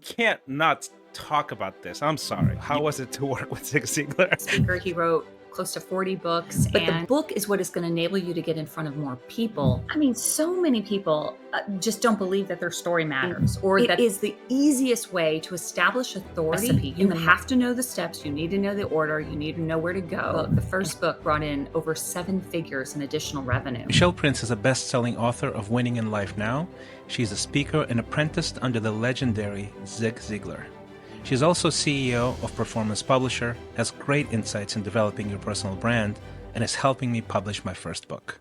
Can't not talk about this. I'm sorry. How was it to work with Zig Ziglar? Speaker. He wrote close to 40 books, but the book is what is going to enable you to get in front of more people. I mean, so many people just don't believe that their story matters, or that is the easiest way to establish authority. You have to know the steps, you need to know the order, you need to know where to go. The first book brought in over 7 figures in additional revenue. Michelle Prince is a best-selling author of Winning in Life Now. She's a speaker and apprenticed under the legendary Zig Ziglar. She's also CEO of Performance Publisher, has great insights in developing your personal brand, and is helping me publish my first book.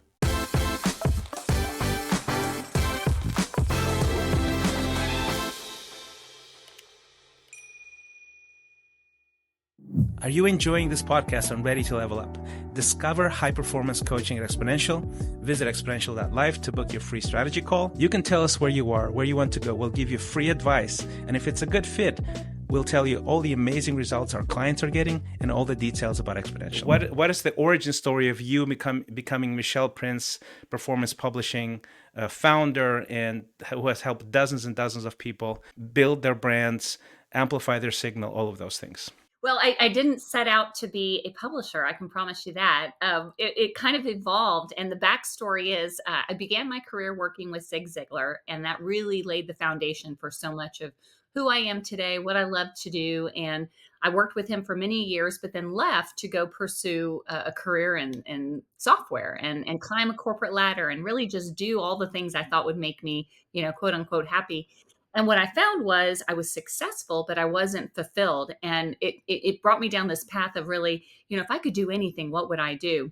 Are you enjoying this podcast and ready to level up? Discover high-performance coaching at Xponential. Visit xponential.life to book your free strategy call. You can tell us where you are, where you want to go. We'll give you free advice. And if it's a good fit, we'll tell you all the amazing results our clients are getting and all the details about Xponential. What is the origin story of you becoming Michelle Prince, Performance Publishing founder, and who has helped dozens and dozens of people build their brands, amplify their signal, all of those things? Well, I didn't set out to be a publisher. I can promise you that. It kind of evolved. And the backstory is I began my career working with Zig Ziglar, and that really laid the foundation for so much of who I am today, what I love to do. And I worked with him for many years, but then left to go pursue a career in software and climb a corporate ladder and really just do all the things I thought would make me, quote unquote, happy. And what I found was I was successful, but I wasn't fulfilled. And it brought me down this path of really, if I could do anything, what would I do?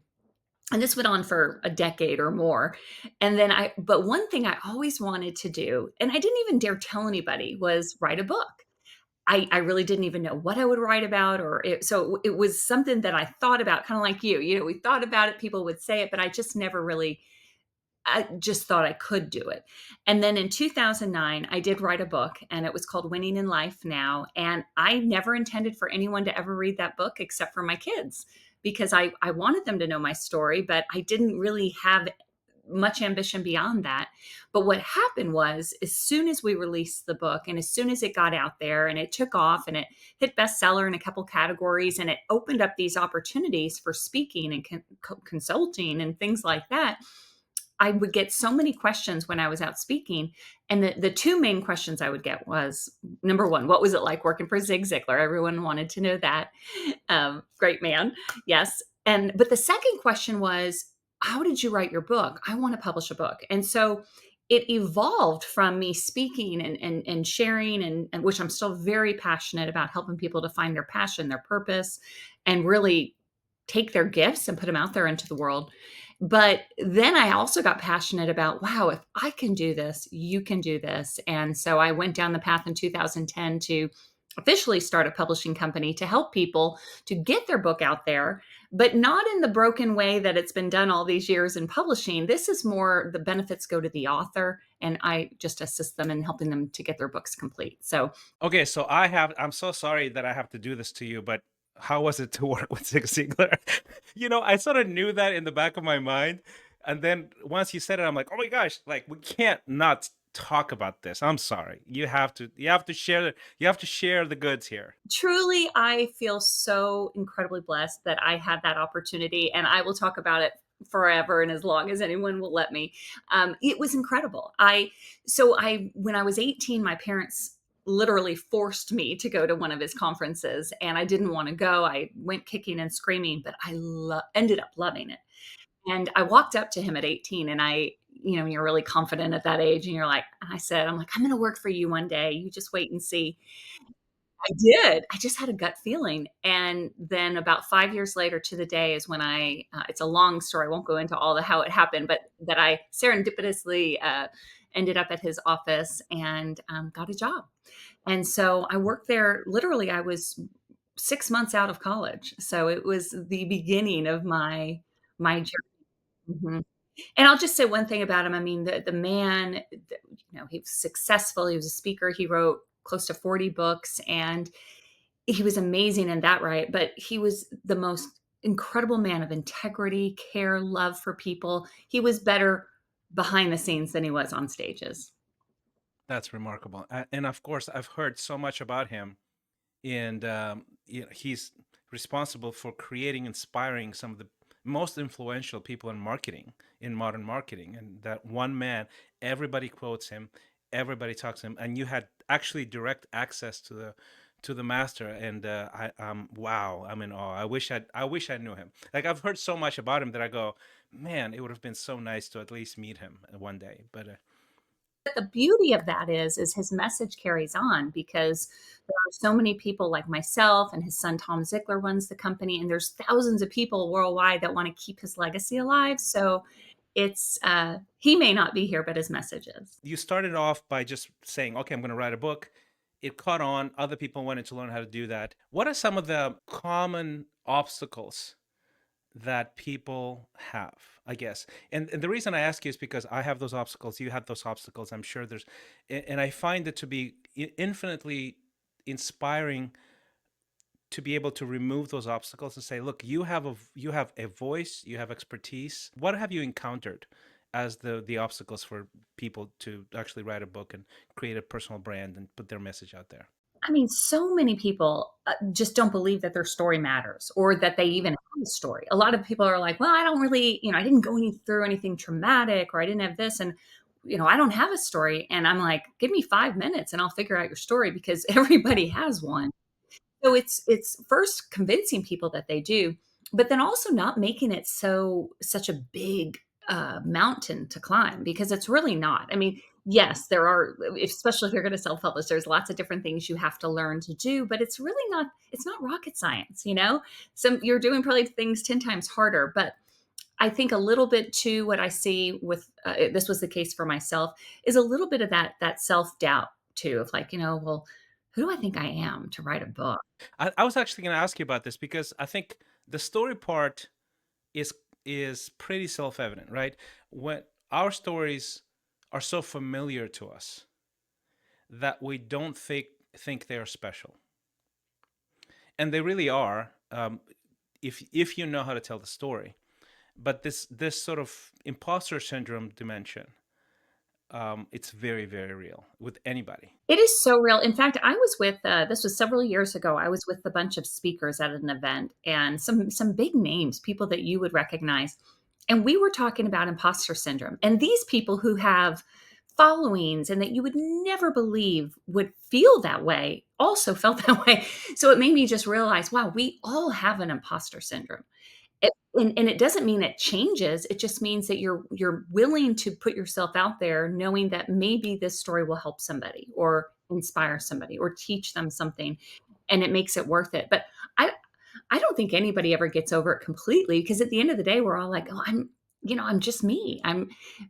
And this went on for a decade or more. And then but one thing I always wanted to do, and I didn't even dare tell anybody, was write a book. I really didn't even know what I would write about, so it was something that I thought about, kind of like you, we thought about it, people would say it, but I just never really, I just thought I could do it. And then in 2009, I did write a book, and it was called Winning in Life Now. And I never intended for anyone to ever read that book except for my kids, because I wanted them to know my story, but I didn't really have much ambition beyond that. But what happened was, as soon as we released the book and as soon as it got out there and it took off and it hit bestseller in a couple categories, and it opened up these opportunities for speaking and consulting and things like that, I would get so many questions when I was out speaking. And the 2 main questions I would get was, number 1, what was it like working for Zig Ziglar? Everyone wanted to know that. Great man. Yes. But the second question was, how did you write your book? I want to publish a book. And so it evolved from me speaking and sharing, and which I'm still very passionate about, helping people to find their passion, their purpose, and really take their gifts and put them out there into the world. But then I also got passionate about, wow, if I can do this, you can do this. And so I went down the path in 2010 to officially start a publishing company to help people to get their book out there, but not in the broken way that it's been done all these years in publishing. This is more, the benefits go to the author, and I just assist them in helping them to get their books complete. So, Okay, so I'm so sorry that I have to do this to you, but how was it to work with Zig Ziglar? I sort of knew that in the back of my mind. And then once you said it, I'm like, oh my gosh, like we can't not talk about this. I'm sorry. You have to share the goods here. truly, I feel so incredibly blessed that I had that opportunity, and I will talk about it forever and as long as anyone will let me. It was incredible. When I was 18, my parents literally forced me to go to one of his conferences, and I didn't want to go. I went kicking and screaming, but I ended up loving it. And I walked up to him at 18, and you're really confident at that age, and I'm like, I'm going to work for you one day. You just wait and see. I did. I just had a gut feeling. And then about 5 years later to the day is when it's a long story. I won't go into how it happened, but that I serendipitously ended up at his office and got a job. And so I worked there. Literally, I was 6 months out of college. So it was the beginning of my journey. Mhm. And I'll just say one thing about him. I mean, the man, he was successful. He was a speaker. He wrote close to 40 books, and he was amazing in that, right? But he was the most incredible man of integrity, care, love for people. He was better behind the scenes than he was on stages. That's remarkable. And of course, I've heard so much about him, and he's responsible for creating, inspiring some of the most influential people in marketing, in modern marketing. And that one man, everybody quotes him, everybody talks to him, and you had actually direct access to the master. And wow, I'm in awe. I wish I knew him. Like, I've heard so much about him that I go, man, it would have been so nice to at least meet him one day. But But the beauty of that is his message carries on because there are so many people like myself, and his son Tom Ziegler runs the company, and there's thousands of people worldwide that want to keep his legacy alive. So it's he may not be here, but his message is. you started off by just saying, okay, I'm going to write a book. It caught on. Other people wanted to learn how to do that. What are some of the common obstacles that people have, I guess? And the reason I ask you is because I have those obstacles. You have those obstacles. I'm sure there's, and I find it to be infinitely inspiring to be able to remove those obstacles and say, look, you have a voice, you have expertise. What have you encountered as the obstacles for people to actually write a book and create a personal brand and put their message out there? I mean, so many people just don't believe that their story matters or that they even have a story. A lot of people are like, well, I don't really, I didn't go through anything traumatic, or I didn't have this. And, I don't have a story. And I'm like, give me 5 minutes and I'll figure out your story, because everybody has one. So it's first convincing people that they do, but then also not making it such a big mountain to climb, because it's really not. I mean, yes, there are, especially if you're going to self-publish, there's lots of different things you have to learn to do, but it's really not. It's not rocket science. Some you're doing probably things 10 times harder, but I think a little bit too, what I see with this was the case for myself, is a little bit of that self-doubt too, of like, well, who do I think I am to write a book? I was actually going to ask you about this because I think the story part is is pretty self-evident, right? When our stories are so familiar to us that we don't think they are special, and they really are, if you know how to tell the story. But this sort of imposter syndrome dimension, it's very, very real with anybody. It is so real. In fact, I was with this was several years ago. I was with a bunch of speakers at an event, and some big names, people that you would recognize. And we were talking about imposter syndrome. And these people who have followings and that you would never believe would feel that way also felt that way. So it made me just realize, wow, we all have an imposter syndrome. And it doesn't mean it changes. It just means that you're willing to put yourself out there, knowing that maybe this story will help somebody or inspire somebody or teach them something, and it makes it worth it. But I I don't think anybody ever gets over it completely, because at the end of the day, we're all like, oh, I'm just me.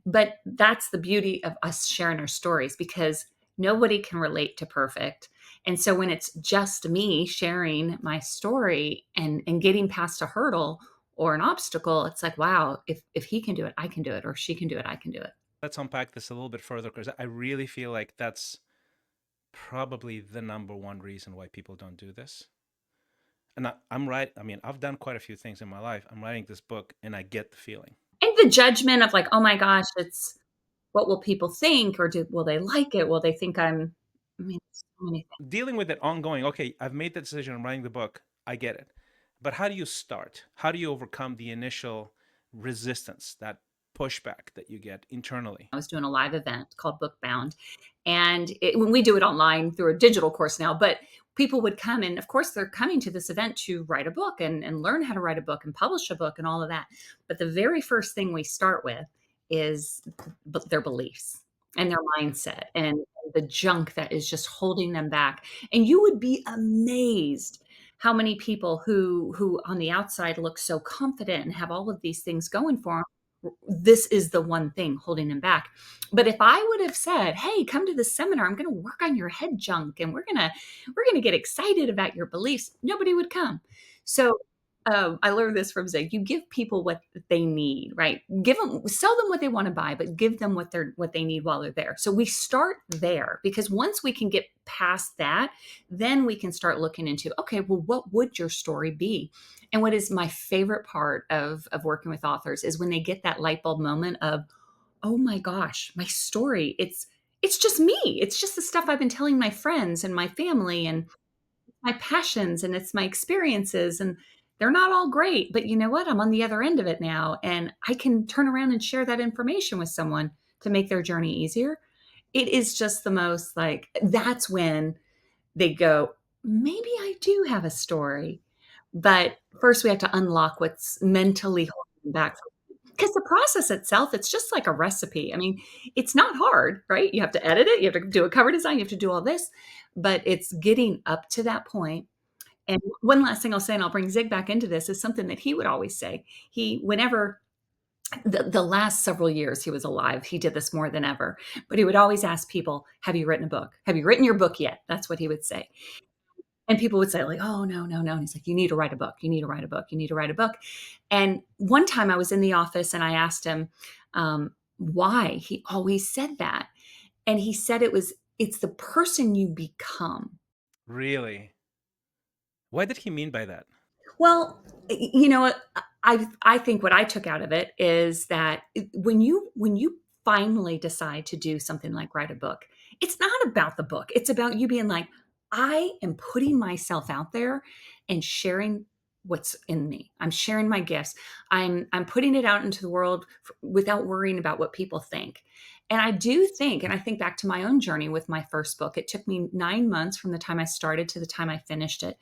But that's the beauty of us sharing our stories, because nobody can relate to perfect. And so when it's just me sharing my story and getting past a hurdle or an obstacle, it's like, wow, if he can do it, I can do it, or if she can do it, I can do it. Let's unpack this a little bit further because I really feel like that's probably the number one reason why people don't do this. And I'm right. I mean, I've done quite a few things in my life. I'm writing this book and I get the feeling. And the judgment of like, oh my gosh, it's what will people think, or will they like it? Will they think I mean, so many things. Dealing with it ongoing. Okay, I've made the decision. I'm writing the book. I get it. But how do you start? How do you overcome the initial resistance, that pushback that you get internally? I was doing a live event called Bookbound, and when we do it online through a digital course now, but people would come, and of course they're coming to this event to write a book and learn how to write a book and publish a book and all of that. But the very first thing we start with is their beliefs and their mindset and the junk that is just holding them back. And you would be amazed how many people who on the outside look so confident and have all of these things going for them, this is the one thing holding them back. But if I would have said, hey, come to this seminar, I'm going to work on your head junk, and we're going to get excited about your beliefs, nobody would come. So I learned this from Zig. You give people what they need, right? Sell them what they want to buy, but give them what they need while they're there. So we start there, because once we can get past that, then we can start looking into, okay, well, what would your story be? And what is my favorite part of working with authors is when they get that light bulb moment of, oh my gosh, my story, it's just me. It's just the stuff I've been telling my friends and my family and my passions, and it's my experiences, and they're not all great, but you know what? I'm on the other end of it now, and I can turn around and share that information with someone to make their journey easier. It is just the most like, that's when they go, maybe I do have a story. But first we have to unlock what's mentally holding them back. Because the process itself, it's just like a recipe. I mean, it's not hard, right? You have to edit it, you have to do a cover design, you have to do all this, but it's getting up to that point. And one last thing I'll say, and I'll bring Zig back into this, is something that he would always say. Whenever the last several years he was alive, he did this more than ever, but he would always ask people, have you written a book? Have you written your book yet? That's what he would say. And people would say, like, oh, no, no, no. And he's like, you need to write a book. You need to write a book. You need to write a book. And one time I was in the office and I asked him why he always said that. And he said it's the person you become. Really? What did he mean by that? Well, you know, I think what I took out of it is that when you finally decide to do something like write a book, it's not about the book. It's about you being like, I am putting myself out there and sharing what's in me. I'm sharing my gifts. I'm putting it out into the world without worrying about what people think. And I do think, and I think back to my own journey with my first book. It took me 9 months from the time I started to the time I finished it.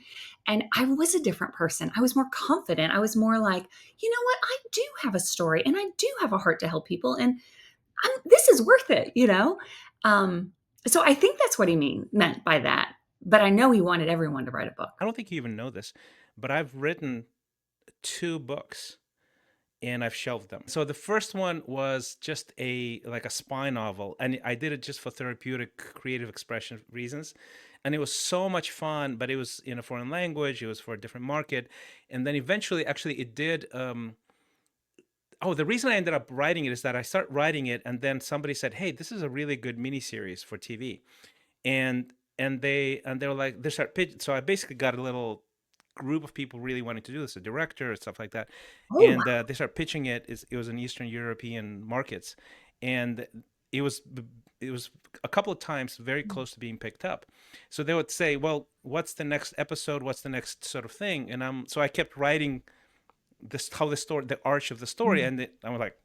And I was a different person. I was more confident. I was more like, you know what? I do have a story and I do have a heart to help people. And this is worth it, you know? So I think that's what he meant by that. But I know he wanted everyone to write a book. I don't think you even know this, but I've written 2 books and I've shelved them. So the first one was just a spy novel, and I did it just for therapeutic creative expression reasons. And it was so much fun, but it was in a foreign language, it was for a different market. And then eventually actually it did the reason I ended up writing it is that I started writing it and then somebody said, "Hey, this is a really good miniseries for TV." And they were like, they start pitch. So I basically got a little group of people really wanting to do this, a director and stuff like that. Oh, And they started pitching it. It was in Eastern European markets, and it was it was a couple of times very close to being picked up. So they would say, "Well, what's the next episode? What's the next sort of thing?" And so I kept writing the story, the arch of the story, wow. and I was like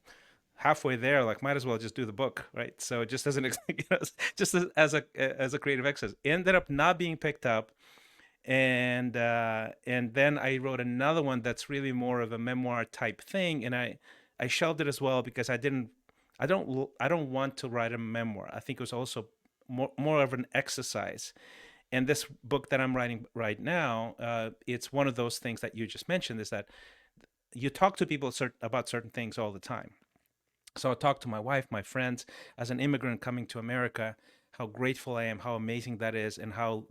halfway there, like might as well just do the book, right? So just as an just as a creative exercise, ended up not being picked up. And then I wrote another one that's really more of a memoir type thing, and I shelved it as well because I don't want to write a memoir. I think it was also more of an exercise. And this book that I'm writing right now, it's one of those things that you just mentioned, is that you talk to people about certain things all the time. So I talk to my wife, my friends, as an immigrant coming to America, how grateful I am, how amazing that is, and how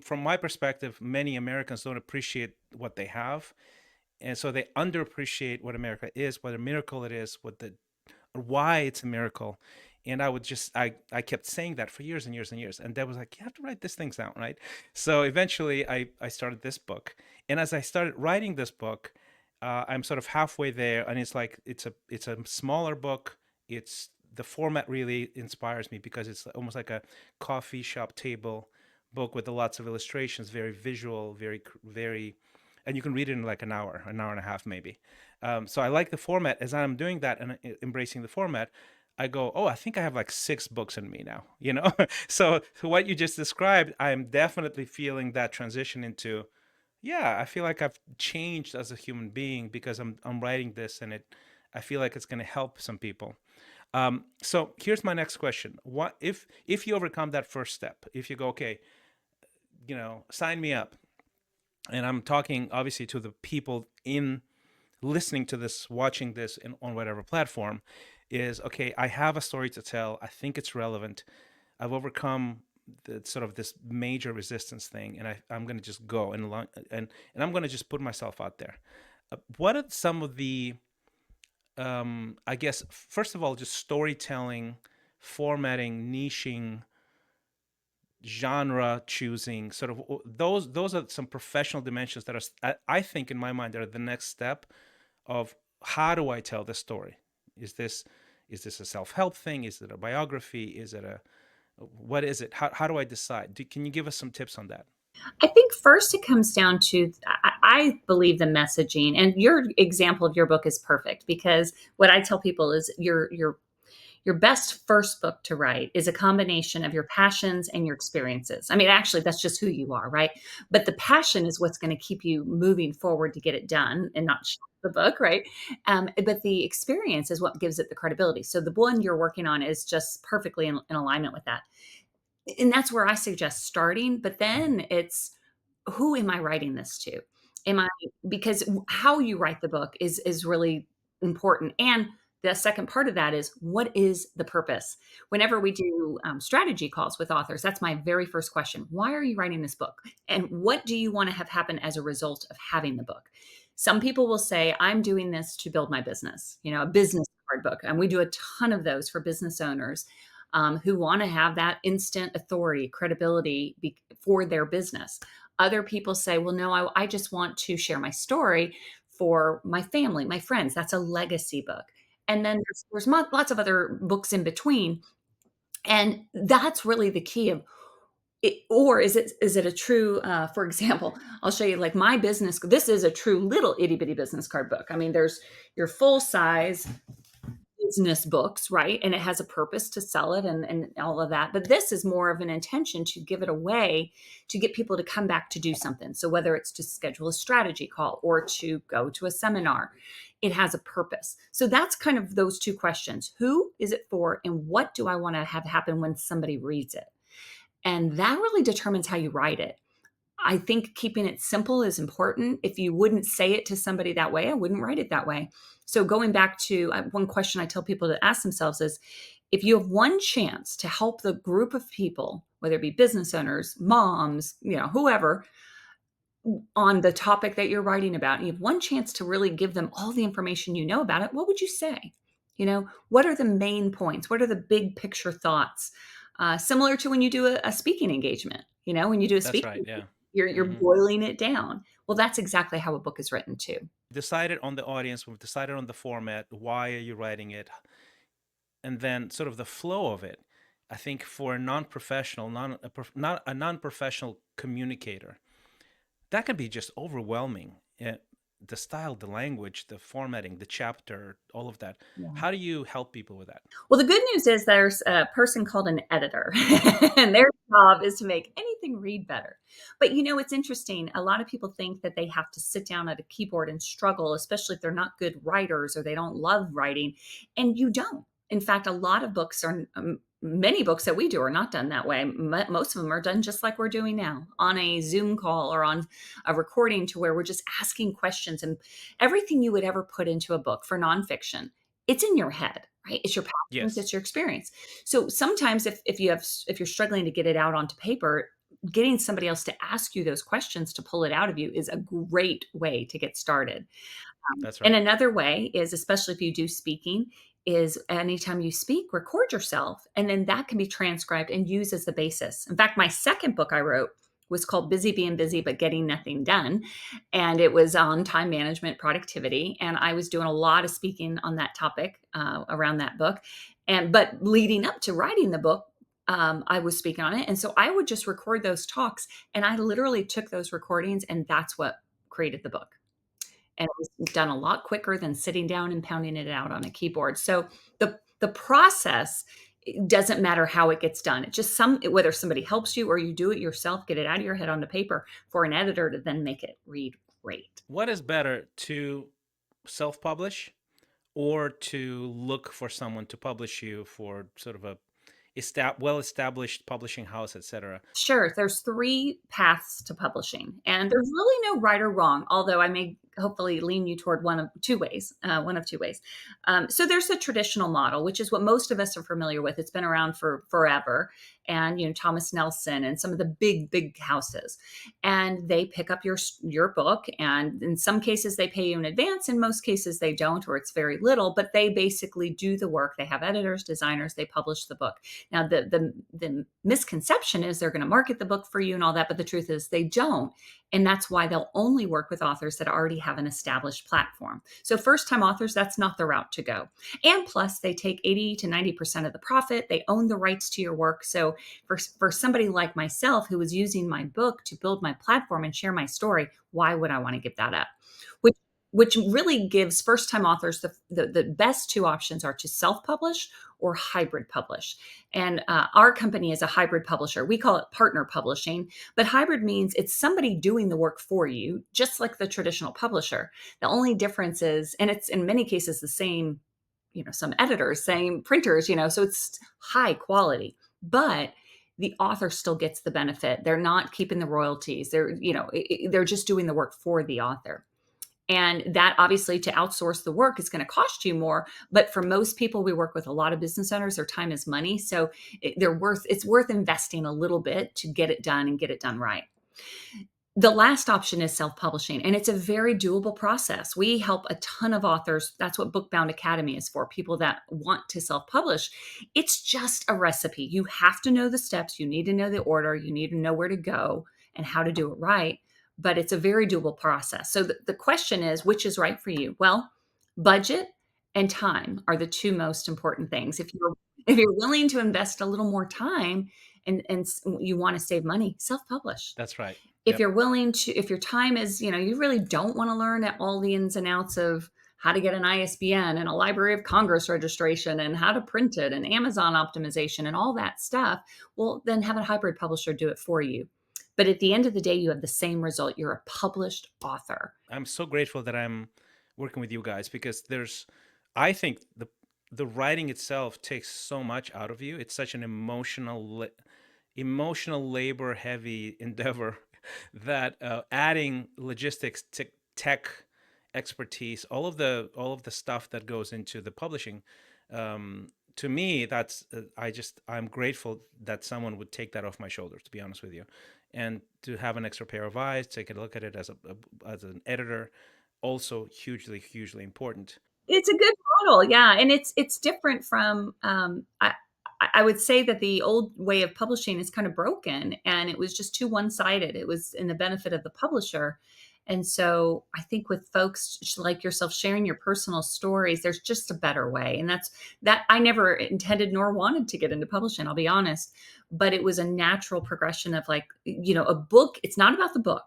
from my perspective, many Americans don't appreciate what they have, and so they underappreciate what America is, what a miracle it is, why it's a miracle. And I kept saying that for years and years and years, and Deb was like, "You have to write these things down, right?" So eventually, I started this book, and as I started writing this book, I'm sort of halfway there, and it's a smaller book. It's the format really inspires me because it's almost like a coffee shop table book with lots of illustrations, very visual, very, and you can read it in like an hour and a half maybe. So I like the format. As I'm doing that and embracing the format, I go, oh, I think I have like 6 books in me now, you know? So what you just described, I'm definitely feeling that transition into, yeah, I feel like I've changed as a human being because I'm writing this, and I feel like it's going to help some people. So here's my next question: what if you overcome that first step? If you go, okay, sign me up, and I'm talking obviously to the people in listening to this, watching this on whatever platform, is okay. I have a story to tell. I think it's relevant. I've overcome the sort of this major resistance thing, and I'm going to just go and I'm going to just put myself out there. What are some of the I guess first of all, just storytelling, formatting, niching, genre choosing, sort of those are some professional dimensions that I think in my mind are the next step of how do I tell this story. Is Is this a self-help thing? Is it a biography? Is it a, what is it? How do I decide? Can you give us some tips on that? I think first it comes down to, I believe the messaging, and your example of your book is perfect, because what I tell people is your best first book to write is a combination of your passions and your experiences. I mean, actually, that's just who you are, right? But the passion is what's going to keep you moving forward to get it done and not shut the book, right? But the experience is what gives it the credibility. So the one you're working on is just perfectly in alignment with that. And that's where I suggest starting. But then it's, who am I writing this to? Am I, because how you write the book is really important. And the second part of that is, what is the purpose? Whenever we do strategy calls with authors, that's my very first question. Why are you writing this book? And what do you want to have happen as a result of having the book? Some people will say, I'm doing this to build my business, a business card book. And we do a ton of those for business owners who want to have that instant authority, credibility for their business. Other people say, well, no, I just want to share my story for my family, my friends. That's a legacy book. And then there's lots of other books in between. And that's really the key of it. Or is it a true, for example, I'll show you like my business. This is a true little itty bitty business card book. I mean, there's your full size business books, right? And it has a purpose to sell it and all of that. But this is more of an intention to give it away to get people to come back to do something. So whether it's to schedule a strategy call or to go to a seminar, it has a purpose. So that's kind of those two questions. Who is it for? And what do I want to have happen when somebody reads it? And that really determines how you write it. I think keeping it simple is important. If you wouldn't say it to somebody that way, I wouldn't write it that way. So going back to one question I tell people to ask themselves is, if you have one chance to help the group of people, whether it be business owners, moms, whoever, on the topic that you're writing about, and you have one chance to really give them all the information you know about it, what would you say? What are the main points? What are the big picture thoughts? Similar to when you do a speaking engagement, when you do a That's speaking, right. Yeah. you're boiling it down. Well, that's exactly how a book is written too. Decided on the audience, we've decided on the format. Why are you writing it? And then sort of the flow of it. I think for a non-professional, not a non-professional communicator, that can be just overwhelming. The style, the language, the formatting, the chapter, all of that. Yeah. How do you help people with that? Well, the good news is there's a person called an editor, and their job is to make anything read better. But it's interesting. A lot of people think that they have to sit down at a keyboard and struggle, especially if they're not good writers or they don't love writing. And you don't. In fact, a lot of books are, many books that we do are not done that way. Most of them are done just like we're doing now, on a Zoom call or on a recording, to where we're just asking questions, and everything you would ever put into a book for nonfiction, it's in your head, right? It's your passions, Yes. it's your experience. So sometimes if you're struggling to get it out onto paper, getting somebody else to ask you those questions to pull it out of you is a great way to get started. That's right. And another way is, especially if you do speaking, is anytime you speak, record yourself, and then that can be transcribed and used as the basis. In fact, my second book I wrote was called Busy Being Busy But Getting Nothing Done. And it was on time management, productivity. And I was doing a lot of speaking on that topic around that book. But leading up to writing the book, I was speaking on it. And so I would just record those talks, and I literally took those recordings, and that's what created the book. And it was done a lot quicker than sitting down and pounding it out on a keyboard. So the process, it doesn't matter how it gets done. It's just whether somebody helps you or you do it yourself, get it out of your head onto paper for an editor to then make it read great. What is better, to self-publish or to look for someone to publish you for sort of a well-established publishing house, etc.? Sure. There's 3 paths to publishing, and there's really no right or wrong, although I may hopefully lean you toward one of two ways. So there's the traditional model, which is what most of us are familiar with. It's been around for forever. And, Thomas Nelson and some of the big houses, and they pick up your book. And in some cases they pay you in advance. In most cases they don't, or it's very little, but they basically do the work. They have editors, designers, they publish the book. Now, the misconception is they're going to market the book for you and all that, but the truth is they don't. And that's why they'll only work with authors that already have an established platform. So first-time authors, that's not the route to go. And plus, they take 80 to 90% of the profit. They own the rights to your work. So for somebody like myself who was using my book to build my platform and share my story, why would I want to give that up? Which which really gives first-time authors the best two options are to self-publish or hybrid publish. And our company is a hybrid publisher. We call it partner publishing, but hybrid means it's somebody doing the work for you, just like the traditional publisher. The only difference is, and it's in many cases the same, some editors, same printers, so it's high quality, but the author still gets the benefit. They're not keeping the royalties. They're just doing the work for the author. And that obviously to outsource the work is going to cost you more. But for most people, we work with a lot of business owners, their time is money. So it's worth investing a little bit to get it done and get it done right. The last option is self-publishing, and it's a very doable process. We help a ton of authors. That's what Bookbound Academy is for, people that want to self-publish. It's just a recipe. You have to know the steps. You need to know the order. You need to know where to go and how to do it right. But it's a very doable process. So the question is, which is right for you? Well, budget and time are the two most important things. If you're willing to invest a little more time and you want to save money, self-publish. That's right. If you're willing to, if your time is, you really don't want to learn all the ins and outs of how to get an ISBN and a Library of Congress registration and how to print it and Amazon optimization and all that stuff, well, then have a hybrid publisher do it for you. But at the end of the day, you have the same result. You're a published author. I'm so grateful that I'm working with you guys because I think the writing itself takes so much out of you. It's such an emotional labor heavy endeavor that adding logistics, tech expertise, all of the stuff that goes into the publishing, to me, that's I'm grateful that someone would take that off my shoulders, to be honest with you, and to have an extra pair of eyes, take a look at it as an editor, also hugely important. It's a good model, yeah, and it's different from. I would say that the old way of publishing is kind of broken, and it was just too one-sided. It was in the benefit of the publisher. And so I think with folks like yourself sharing your personal stories, there's just a better way. And that I never intended nor wanted to get into publishing, I'll be honest. But it was a natural progression of a book. It's not about the book,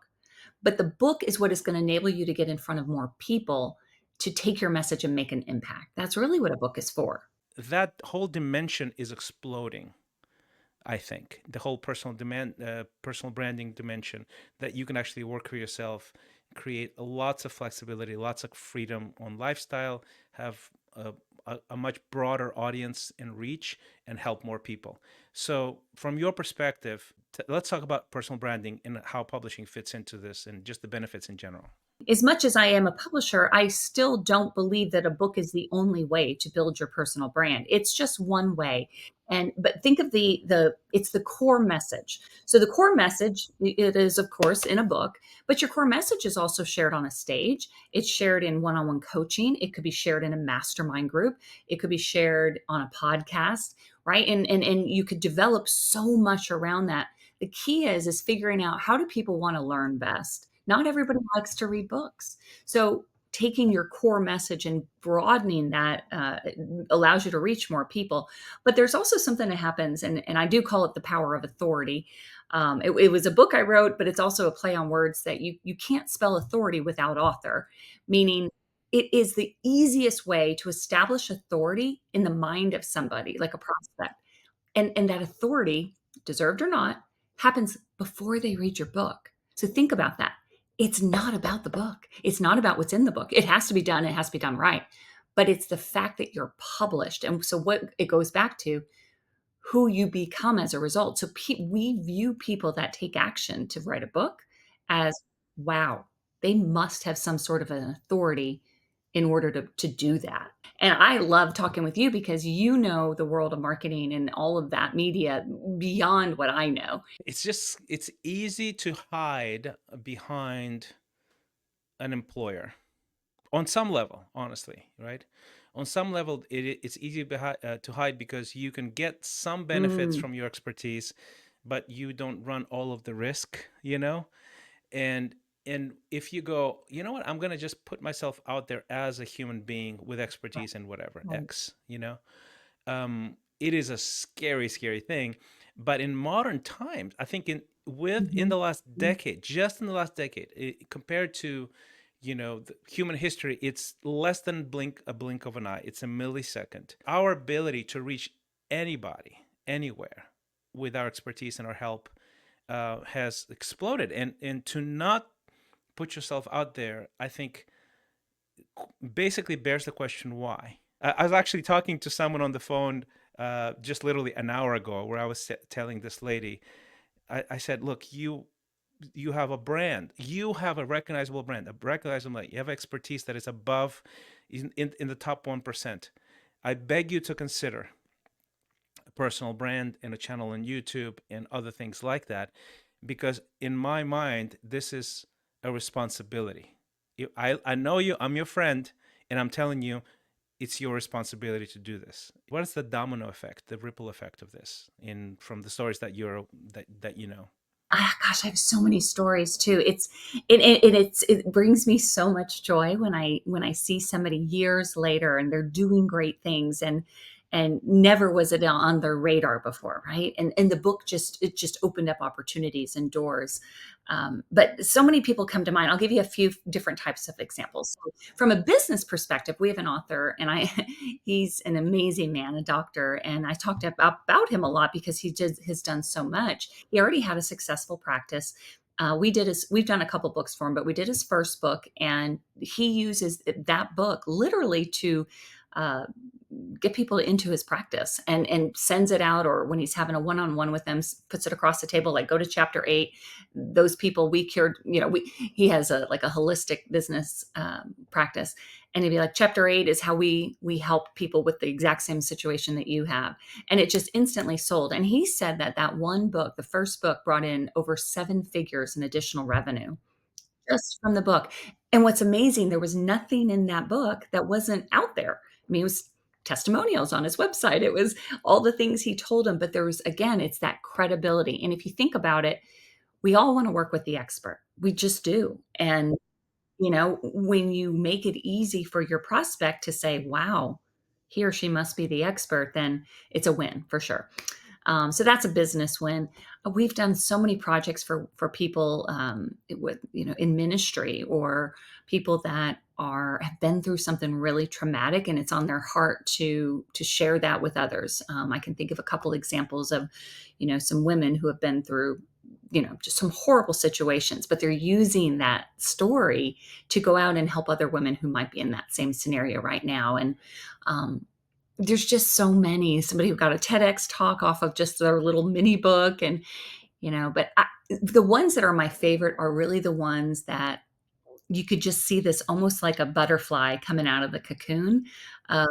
but the book is what is going to enable you to get in front of more people to take your message and make an impact. That's really what a book is for. That whole dimension is exploding. I think the whole personal branding dimension, that you can actually work for yourself, create lots of flexibility, lots of freedom on lifestyle, have a much broader audience and reach, and help more people. So from your perspective, let's talk about personal branding and how publishing fits into this and just the benefits in general. As much as I am a publisher, I still don't believe that a book is the only way to build your personal brand. It's just one way. But think of it's the core message. So the core message, it is of course in a book, but your core message is also shared on a stage. It's shared in one-on-one coaching. It could be shared in a mastermind group. It could be shared on a podcast, right? And you could develop so much around that. The key is figuring out, how do people want to learn best? Not everybody likes to read books. So taking your core message and broadening that allows you to reach more people. But there's also something that happens, and I do call it the power of authority. It was a book I wrote, but it's also a play on words that you can't spell authority without author, meaning it is the easiest way to establish authority in the mind of somebody, like a prospect. And that authority, deserved or not, happens before they read your book. So think about that. It's not about the book. It's not about what's in the book. It has to be done. It has to be done right. But it's the fact that you're published. And so what it goes back to, who you become as a result. So we view people that take action to write a book as, wow, they must have some sort of an authority in order to do that. And I love talking with you because you know the world of marketing and all of that media beyond what I know. It's easy to hide behind an employer on some level, honestly, right? On some level, it's easy to hide because you can get some benefits from your expertise, but you don't run all of the risk, and And if you go, you know what, I'm going to just put myself out there as a human being with Right. expertise in whatever Right. X, it is a scary, scary thing. But in modern times, I think in Mhm. the last decade, just in the last decade, compared to, the human history, it's less than a blink of an eye. It's a millisecond. Our ability to reach anybody, anywhere, with our expertise and our help, has exploded. And to not put yourself out there, I think basically bears the question why. I was actually talking to someone on the phone just literally an hour ago, where I was telling this lady, I said, look, you have a brand, you have a recognizable brand, a recognizable, you have expertise that is above in the top 1%. I beg you to consider a personal brand and a channel on YouTube and other things like that, because in my mind, this is a responsibility. I know you, I'm your friend, and I'm telling you, it's your responsibility to do this. What is the domino effect, the ripple effect of this, in from the stories that you know? Ah, gosh, I have so many stories too. It brings me so much joy when I see somebody years later and they're doing great things, and never was it on their radar before, right? And the book just opened up opportunities and doors. But so many people come to mind. I'll give you a few different types of examples. So from a business perspective, we have an author, and he's an amazing man, a doctor, and I talked about him a lot because has done so much. He already had a successful practice. We've done a couple books for him, but we did his first book, and he uses that book literally to uh, get people into his practice, and sends it out, or when he's having a one-on-one with them, puts it across the table, like, go to chapter 8. Those people we cured, he has a like a holistic business practice, and he'd be like, chapter 8 is how we help people with the exact same situation that you have. And it just instantly sold. And he said that one book, the first book, brought in over 7 figures in additional revenue just from the book. And what's amazing, there was nothing in that book that wasn't out there. I mean, it was testimonials on his website. It was all the things he told him, but there was, again, it's that credibility. And if you think about it, we all want to work with the expert. We just do. And when you make it easy for your prospect to say, wow, he or she must be the expert, then it's a win for sure. So that's a business win. We've done so many projects for people with in ministry, or people that have been through something really traumatic, and it's on their heart to share that with others. I can think of a couple examples of some women who have been through just some horrible situations, but they're using that story to go out and help other women who might be in that same scenario right now. And there's just so many. Somebody who got a TEDx talk off of just their little mini book, and but the ones that are my favorite are really the ones that you could just see this almost like a butterfly coming out of the cocoon. Of,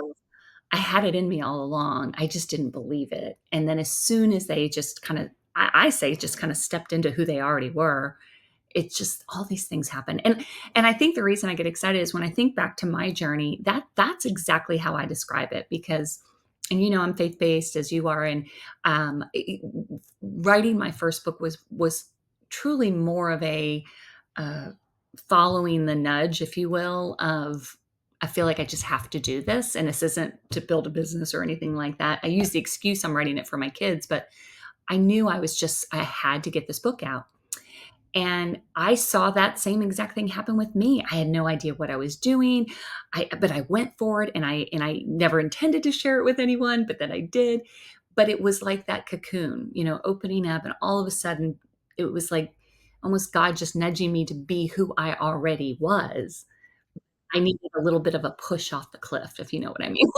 I had it in me all along. I just didn't believe it. And then as soon as they just kind of, I say, just kind of stepped into who they already were, it's just all these things happen. And I think the reason I get excited is when I think back to my journey, that's exactly how I describe it. Because, and I'm faith-based as you are, and writing my first book was truly more of a uh, following the nudge, if you will, of, I feel like I just have to do this, and this isn't to build a business or anything like that. I use the excuse I'm writing it for my kids, but I knew I had to get this book out. And I saw that same exact thing happen with me. I had no idea what I was doing. But I went for it, and I never intended to share it with anyone, but then I did. But it was like that cocoon, opening up, and all of a sudden it was like almost God just nudging me to be who I already was. I needed a little bit of a push off the cliff, if you know what I mean.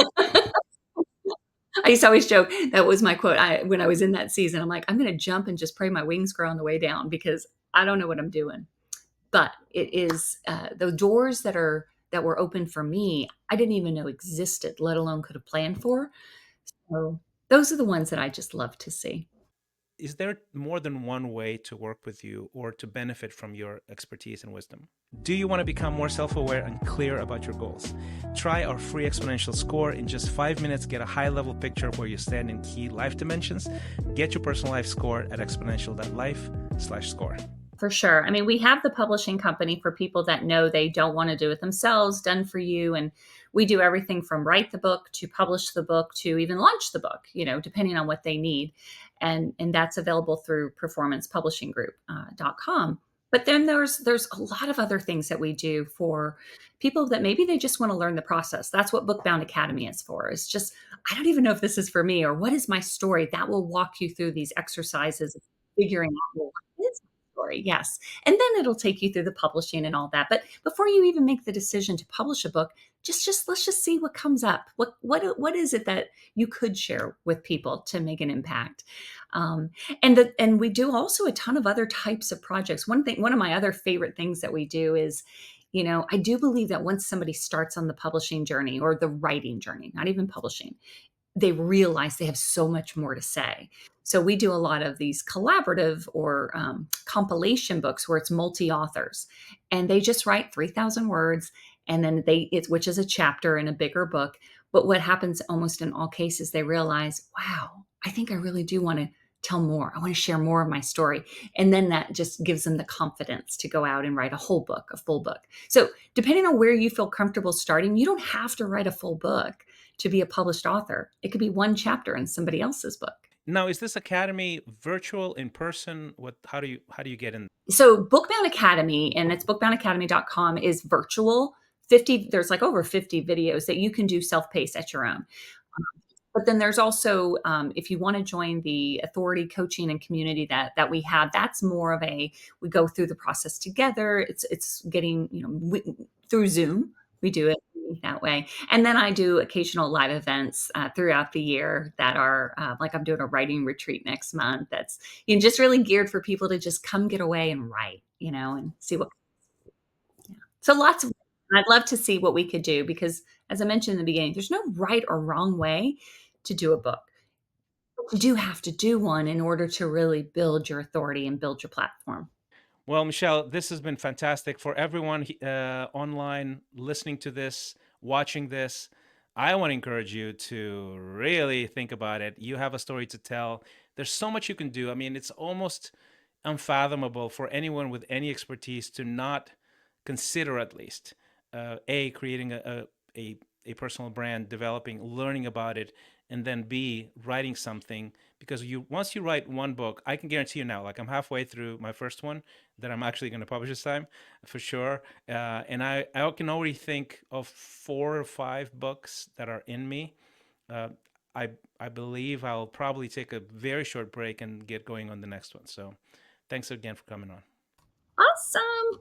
I used to always joke, that was my quote. When I was in that season, I'm like, I'm going to jump and just pray my wings grow on the way down, because I don't know what I'm doing. But it is the doors that were open for me, I didn't even know existed, let alone could have planned for. So those are the ones that I just love to see. Is there more than one way to work with you or to benefit from your expertise and wisdom? Do you want to become more self-aware and clear about your goals? Try our free Xponential score. In just 5 minutes, get a high-level picture of where you stand in key life dimensions. Get your personal life score at exponential.life/score. For sure. I mean, we have the publishing company for people that know they don't want to do it themselves, done for you. And we do everything from write the book to publish the book to even launch the book, depending on what they need. And that's available through performancepublishinggroup.com. But then there's a lot of other things that we do for people that maybe they just want to learn the process. That's what Bookbound Academy is for. It's just, I don't even know if this is for me or what is my story. That will walk you through these exercises of figuring out, well, what is story. Yes. And then it'll take you through the publishing and all that. But before you even make the decision to publish a book, just let's just see what comes up. What is it that you could share with people to make an impact? And we do also a ton of other types of projects. One of my other favorite things that we do is, I do believe that once somebody starts on the publishing journey or the writing journey, not even publishing, they realize they have so much more to say. So we do a lot of these collaborative or compilation books where it's multi-authors, and they just write 3,000 words, and then which is a chapter in a bigger book. But what happens almost in all cases, they realize, wow, I think I really do want to tell more. I want to share more of my story. And then that just gives them the confidence to go out and write a whole book, a full book. So depending on where you feel comfortable starting, you don't have to write a full book to be a published author. It could be one chapter in somebody else's book. Now, is this academy virtual, in person? How do you get in? So Bookbound Academy, and it's bookboundacademy.com, is virtual. There's like over 50 videos that you can do self-paced at your own. But then there's also, if you want to join the authority coaching and community that we have, that's more of we go through the process together. It's getting, through Zoom, we do it that way. And then I do occasional live events throughout the year that are like I'm doing a writing retreat next month. That's just really geared for people to just come get away and write, and see what. Yeah. So lots of. I'd love to see what we could do because, as I mentioned in the beginning, there's no right or wrong way to do a book. You do have to do one in order to really build your authority and build your platform. Well, Michelle, this has been fantastic for everyone online listening to this, watching this. I want to encourage you to really think about it. You have a story to tell. There's so much you can do. I mean, it's almost unfathomable for anyone with any expertise to not consider, at least, creating a personal brand, developing, learning about it, and then B, writing something. Because once you write one book, I can guarantee you now, like I'm halfway through my first one that I'm actually going to publish this time for sure. And I can already think of 4 or 5 books that are in me. I believe I'll probably take a very short break and get going on the next one. So thanks again for coming on. Awesome.